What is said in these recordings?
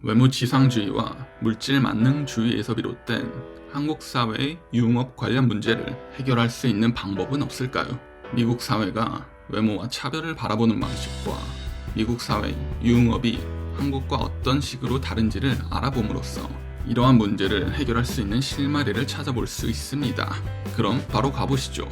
외모 지상주의와 물질 만능주의에서 비롯된 한국 사회의 유흥업 관련 문제를 해결할 수 있는 방법은 없을까요? 미국 사회가 외모와 차별을 바라보는 방식과 미국 사회의 유흥업이 한국과 어떤 식으로 다른지를 알아봄으로써 이러한 문제를 해결할 수 있는 실마리를 찾아볼 수 있습니다. 그럼 바로 가보시죠.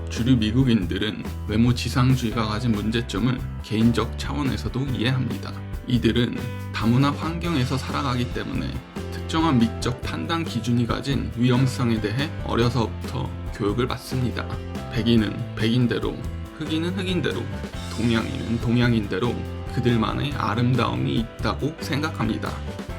주류 미국인들은 외모 지상주의가 가진 문제점을 개인적 차원에서도 이해합니다. 이들은 다문화 환경에서 살아가기 때문에 특정한 미적 판단 기준이 가진 위험성에 대해 어려서부터 교육을 받습니다. 백인은 백인대로, 흑인은 흑인대로, 동양인은 동양인대로 그들만의 아름다움이 있다고 생각합니다.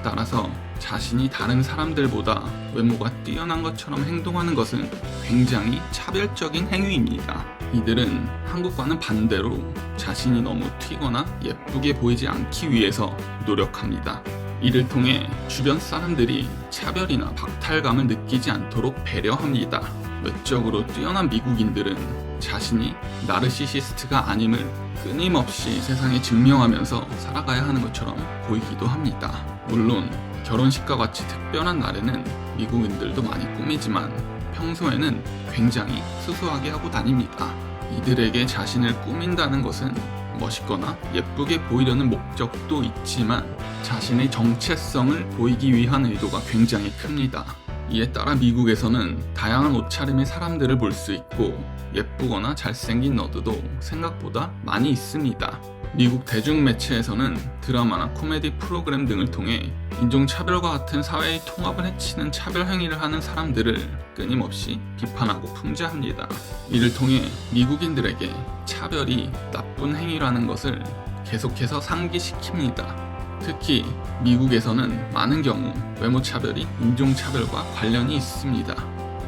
따라서 자신이 다른 사람들보다 외모가 뛰어난 것처럼 행동하는 것은 굉장히 차별적인 행위입니다. 이들은 한국과는 반대로 자신이 너무 튀거나 예쁘게 보이지 않기 위해서 노력합니다. 이를 통해 주변 사람들이 차별이나 박탈감을 느끼지 않도록 배려합니다. 외적으로 뛰어난 미국인들은 자신이 나르시시스트가 아님을 끊임없이 세상에 증명하면서 살아가야 하는 것처럼 보이기도 합니다. 물론 결혼식과 같이 특별한 날에는 미국인들도 많이 꾸미지만 평소에는 굉장히 수수하게 하고 다닙니다. 이들에게 자신을 꾸민다는 것은 멋있거나 예쁘게 보이려는 목적도 있지만 자신의 정체성을 보이기 위한 의도가 굉장히 큽니다. 이에 따라 미국에서는 다양한 옷차림의 사람들을 볼 수 있고 예쁘거나 잘생긴 너드도 생각보다 많이 있습니다. 미국 대중매체에서는 드라마나 코미디 프로그램 등을 통해 인종차별과 같은 사회의 통합을 해치는 차별 행위를 하는 사람들을 끊임없이 비판하고 풍자합니다. 이를 통해 미국인들에게 차별이 나쁜 행위라는 것을 계속해서 상기시킵니다. 특히 미국에서는 많은 경우 외모차별이 인종차별과 관련이 있습니다.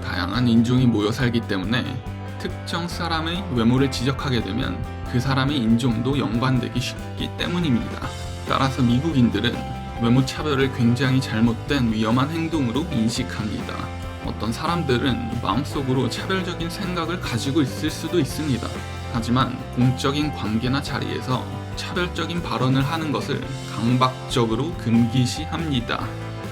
다양한 인종이 모여 살기 때문에 특정 사람의 외모를 지적하게 되면 그 사람의 인종도 연관되기 쉽기 때문입니다. 따라서 미국인들은 외모차별을 굉장히 잘못된 위험한 행동으로 인식합니다. 어떤 사람들은 마음속으로 차별적인 생각을 가지고 있을 수도 있습니다. 하지만 공적인 관계나 자리에서 차별적인 발언을 하는 것을 강박적으로 금기시합니다.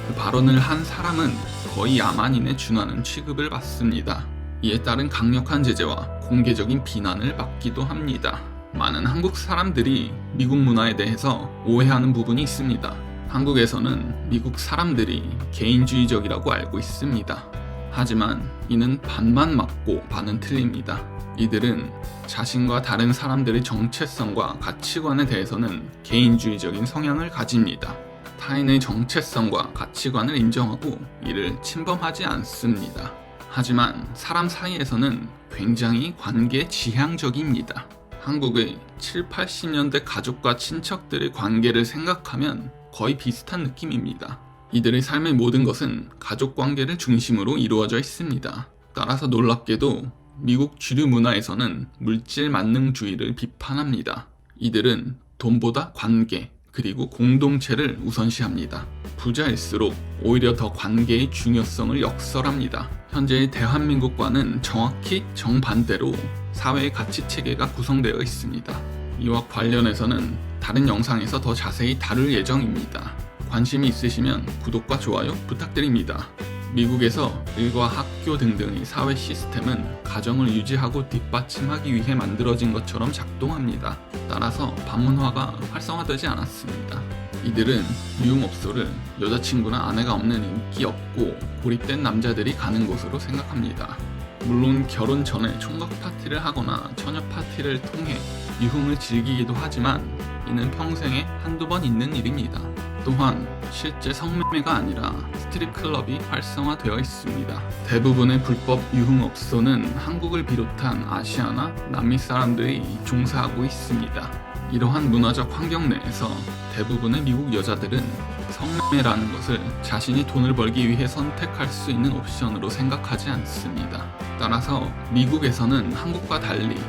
그 발언을 한 사람은 거의 야만인에 준하는 취급을 받습니다. 이에 따른 강력한 제재와 공개적인 비난을 받기도 합니다. 많은 한국 사람들이 미국 문화에 대해서 오해하는 부분이 있습니다. 한국에서는 미국 사람들이 개인주의적이라고 알고 있습니다. 하지만 이는 반만 맞고 반은 틀립니다. 이들은 자신과 다른 사람들의 정체성과 가치관에 대해서는 개인주의적인 성향을 가집니다. 타인의 정체성과 가치관을 인정하고 이를 침범하지 않습니다. 하지만 사람 사이에서는 굉장히 관계 지향적입니다. 한국의 7, 80년대 가족과 친척들의 관계를 생각하면 거의 비슷한 느낌입니다. 이들의 삶의 모든 것은 가족 관계를 중심으로 이루어져 있습니다. 따라서 놀랍게도 미국 주류 문화에서는 물질 만능주의를 비판합니다. 이들은 돈보다 관계, 그리고 공동체를 우선시합니다. 부자일수록 오히려 더 관계의 중요성을 역설합니다. 현재의 대한민국과는 정확히 정반대로 사회의 가치체계가 구성되어 있습니다. 이와 관련해서는 다른 영상에서 더 자세히 다룰 예정입니다. 관심이 있으시면 구독과 좋아요 부탁드립니다. 미국에서 일과 학교 등등의 사회 시스템은 가정을 유지하고 뒷받침하기 위해 만들어진 것처럼 작동합니다. 따라서 반문화가 활성화되지 않았습니다. 이들은 유흥업소를 여자친구나 아내가 없는 인기 없고 고립된 남자들이 가는 곳으로 생각합니다. 물론 결혼 전에 총각 파티를 하거나 처녀 파티를 통해 유흥을 즐기기도 하지만 이는 평생에 한두 번 있는 일입니다. 또한 실제 성매매가 아니라 스트릿클럽이 활성화되어 있습니다. 대부분의 불법 유흥업소는 한국을 비롯한 아시아나 남미 사람들이 종사하고 있습니다. 이러한 문화적 환경 내에서 대부분의 미국 여자들은 성매매라는 것을 자신이 돈을 벌기 위해 선택할 수 있는 옵션으로 생각하지 않습니다. 따라서 미국에서는 한국과 달리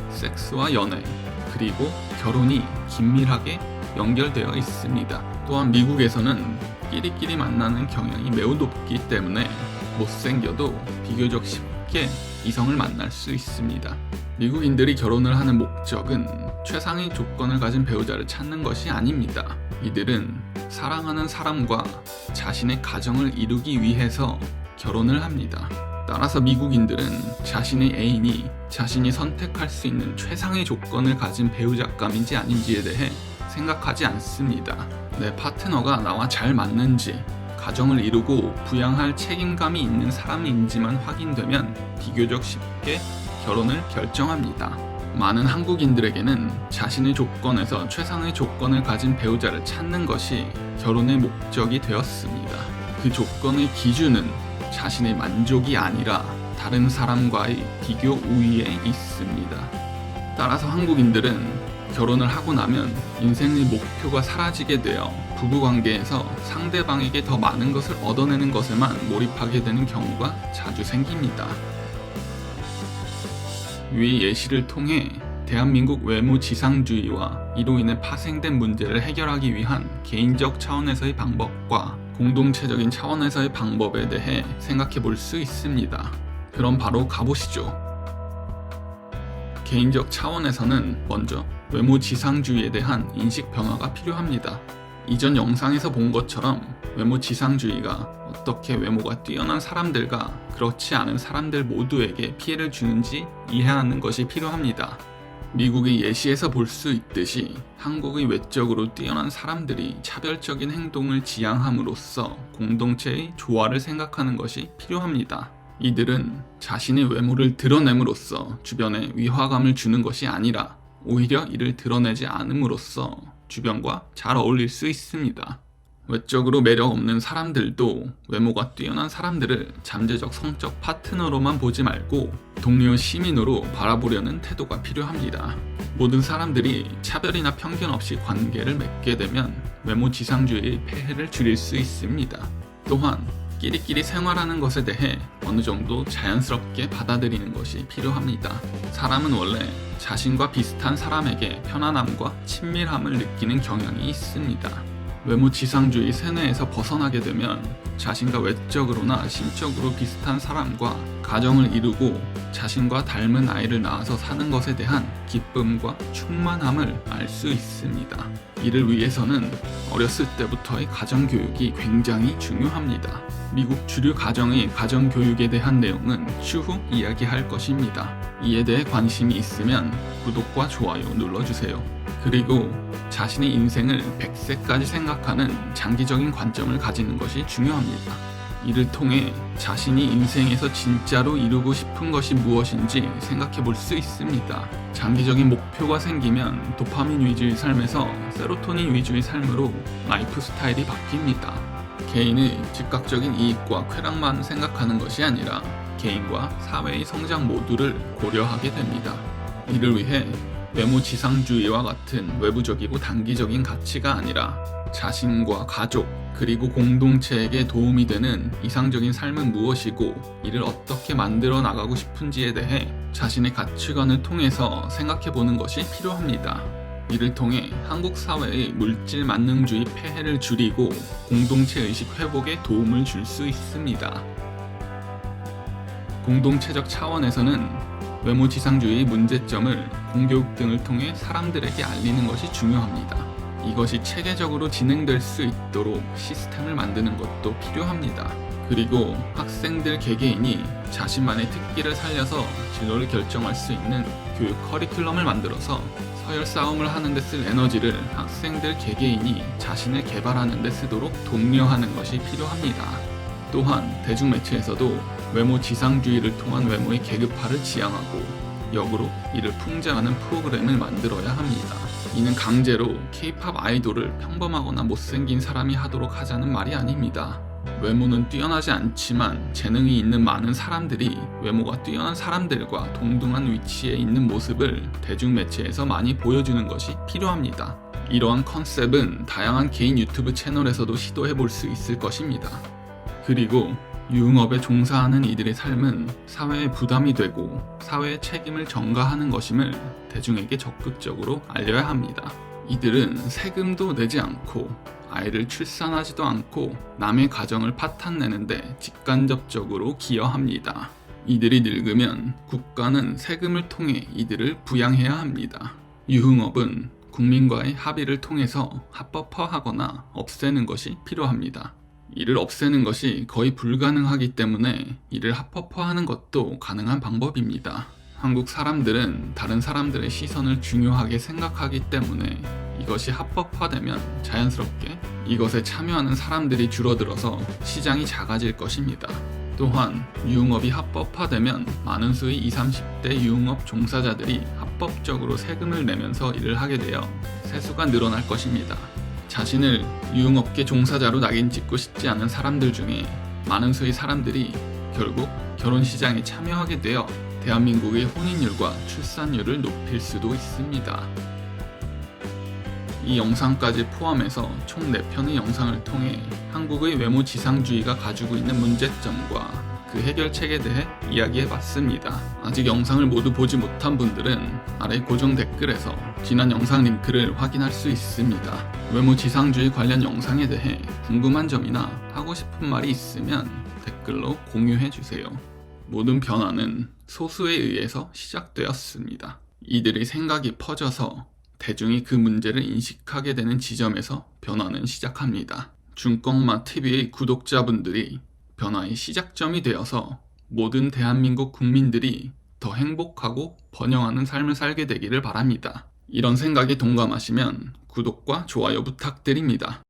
섹스와 연애, 그리고 결혼이 긴밀하게 연결되어 있습니다. 또한 미국에서는 끼리끼리 만나는 경향이 매우 높기 때문에 못생겨도 비교적 쉽게 이성을 만날 수 있습니다. 미국인들이 결혼을 하는 목적은 최상의 조건을 가진 배우자를 찾는 것이 아닙니다. 이들은 사랑하는 사람과 자신의 가정을 이루기 위해서 결혼을 합니다. 따라서 미국인들은 자신의 애인이 자신이 선택할 수 있는 최상의 조건을 가진 배우자감인지 아닌지에 대해 생각하지 않습니다. 내 파트너가 나와 잘 맞는지, 가정을 이루고 부양할 책임감이 있는 사람인지만 확인되면 비교적 쉽게 결혼을 결정합니다. 많은 한국인들에게는 자신의 조건에서 최상의 조건을 가진 배우자를 찾는 것이 결혼의 목적이 되었습니다. 그 조건의 기준은 자신의 만족이 아니라 다른 사람과의 비교 우위에 있습니다. 따라서 한국인들은 결혼을 하고 나면 인생의 목표가 사라지게 되어 부부관계에서 상대방에게 더 많은 것을 얻어내는 것에만 몰입하게 되는 경우가 자주 생깁니다. 위 예시를 통해 대한민국 외모 지상주의와 이로 인해 파생된 문제를 해결하기 위한 개인적 차원에서의 방법과 공동체적인 차원에서의 방법에 대해 생각해 볼 수 있습니다. 그럼 바로 가보시죠. 개인적 차원에서는 먼저 외모 지상주의에 대한 인식 변화가 필요합니다. 이전 영상에서 본 것처럼 외모 지상주의가 어떻게 외모가 뛰어난 사람들과 그렇지 않은 사람들 모두에게 피해를 주는지 이해하는 것이 필요합니다. 미국의 예시에서 볼 수 있듯이 한국의 외적으로 뛰어난 사람들이 차별적인 행동을 지향함으로써 공동체의 조화를 생각하는 것이 필요합니다. 이들은 자신의 외모를 드러냄으로써 주변에 위화감을 주는 것이 아니라 오히려 이를 드러내지 않음으로써 주변과 잘 어울릴 수 있습니다. 외적으로 매력 없는 사람들도 외모가 뛰어난 사람들을 잠재적 성적 파트너로만 보지 말고 동료 시민으로 바라보려는 태도가 필요합니다. 모든 사람들이 차별이나 편견 없이 관계를 맺게 되면 외모 지상주의의 폐해를 줄일 수 있습니다. 또한 끼리끼리 생활하는 것에 대해 어느 정도 자연스럽게 받아들이는 것이 필요합니다. 사람은 원래 자신과 비슷한 사람에게 편안함과 친밀함을 느끼는 경향이 있습니다. 외모 지상주의 세뇌에서 벗어나게 되면 자신과 외적으로나 심적으로 비슷한 사람과 가정을 이루고 자신과 닮은 아이를 낳아서 사는 것에 대한 기쁨과 충만함을 알 수 있습니다. 이를 위해서는 어렸을 때부터의 가정교육이 굉장히 중요합니다. 미국 주류 가정의 가정교육에 대한 내용은 추후 이야기할 것입니다. 이에 대해 관심이 있으면 구독과 좋아요 눌러주세요. 그리고 자신의 인생을 100세까지 생각하는 장기적인 관점을 가지는 것이 중요합니다. 이를 통해 자신이 인생에서 진짜로 이루고 싶은 것이 무엇인지 생각해 볼 수 있습니다. 장기적인 목표가 생기면 도파민 위주의 삶에서 세로토닌 위주의 삶으로 라이프 스타일이 바뀝니다. 개인의 즉각적인 이익과 쾌락만 생각하는 것이 아니라 개인과 사회의 성장 모두를 고려하게 됩니다. 이를 위해 외모 지상주의와 같은 외부적이고 단기적인 가치가 아니라 자신과 가족 그리고 공동체에게 도움이 되는 이상적인 삶은 무엇이고 이를 어떻게 만들어 나가고 싶은지에 대해 자신의 가치관을 통해서 생각해 보는 것이 필요합니다. 이를 통해 한국 사회의 물질 만능주의 폐해를 줄이고 공동체 의식 회복에 도움을 줄 수 있습니다. 공동체적 차원에서는 외모 지상주의의 문제점을 공교육 등을 통해 사람들에게 알리는 것이 중요합니다. 이것이 체계적으로 진행될 수 있도록 시스템을 만드는 것도 필요합니다. 그리고 학생들 개개인이 자신만의 특기를 살려서 진로를 결정할 수 있는 교육 커리큘럼을 만들어서 서열 싸움을 하는 데 쓸 에너지를 학생들 개개인이 자신을 개발하는 데 쓰도록 독려하는 것이 필요합니다. 또한 대중매체에서도 외모 지상주의를 통한 외모의 계급화를 지향하고 역으로 이를 풍자하는 프로그램을 만들어야 합니다. 이는 강제로 K-팝 아이돌을 평범하거나 못생긴 사람이 하도록 하자는 말이 아닙니다. 외모는 뛰어나지 않지만 재능이 있는 많은 사람들이 외모가 뛰어난 사람들과 동등한 위치에 있는 모습을 대중매체에서 많이 보여주는 것이 필요합니다. 이러한 컨셉은 다양한 개인 유튜브 채널에서도 시도해 볼 수 있을 것입니다. 그리고 유흥업에 종사하는 이들의 삶은 사회에 부담이 되고 사회의 책임을 전가하는 것임을 대중에게 적극적으로 알려야 합니다. 이들은 세금도 내지 않고 아이를 출산하지도 않고 남의 가정을 파탄내는데 직간접적으로 기여합니다. 이들이 늙으면 국가는 세금을 통해 이들을 부양해야 합니다. 유흥업은 국민과의 합의를 통해서 합법화하거나 없애는 것이 필요합니다. 이를 없애는 것이 거의 불가능하기 때문에 이를 합법화하는 것도 가능한 방법입니다. 한국 사람들은 다른 사람들의 시선을 중요하게 생각하기 때문에 이것이 합법화되면 자연스럽게 이것에 참여하는 사람들이 줄어들어서 시장이 작아질 것입니다. 또한 유흥업이 합법화되면 많은 수의 20, 30대 유흥업 종사자들이 합법적으로 세금을 내면서 일을 하게 되어 세수가 늘어날 것입니다. 자신을 유흥업계 종사자로 낙인 찍고 싶지 않은 사람들 중에 많은 수의 사람들이 결국 결혼시장에 참여하게 되어 대한민국의 혼인율과 출산율을 높일 수도 있습니다. 이 영상까지 포함해서 총 4편의 영상을 통해 한국의 외모지상주의가 가지고 있는 문제점과 그 해결책에 대해 이야기해봤습니다. 아직 영상을 모두 보지 못한 분들은 아래 고정 댓글에서 지난 영상 링크를 확인할 수 있습니다. 외모지상주의 관련 영상에 대해 궁금한 점이나 하고 싶은 말이 있으면 댓글로 공유해주세요. 모든 변화는 소수에 의해서 시작되었습니다. 이들의 생각이 퍼져서 대중이 그 문제를 인식하게 되는 지점에서 변화는 시작합니다. 중꺾마TV의 구독자분들이 변화의 시작점이 되어서 모든 대한민국 국민들이 더 행복하고 번영하는 삶을 살게 되기를 바랍니다. 이런 생각에 동감하시면 구독과 좋아요 부탁드립니다.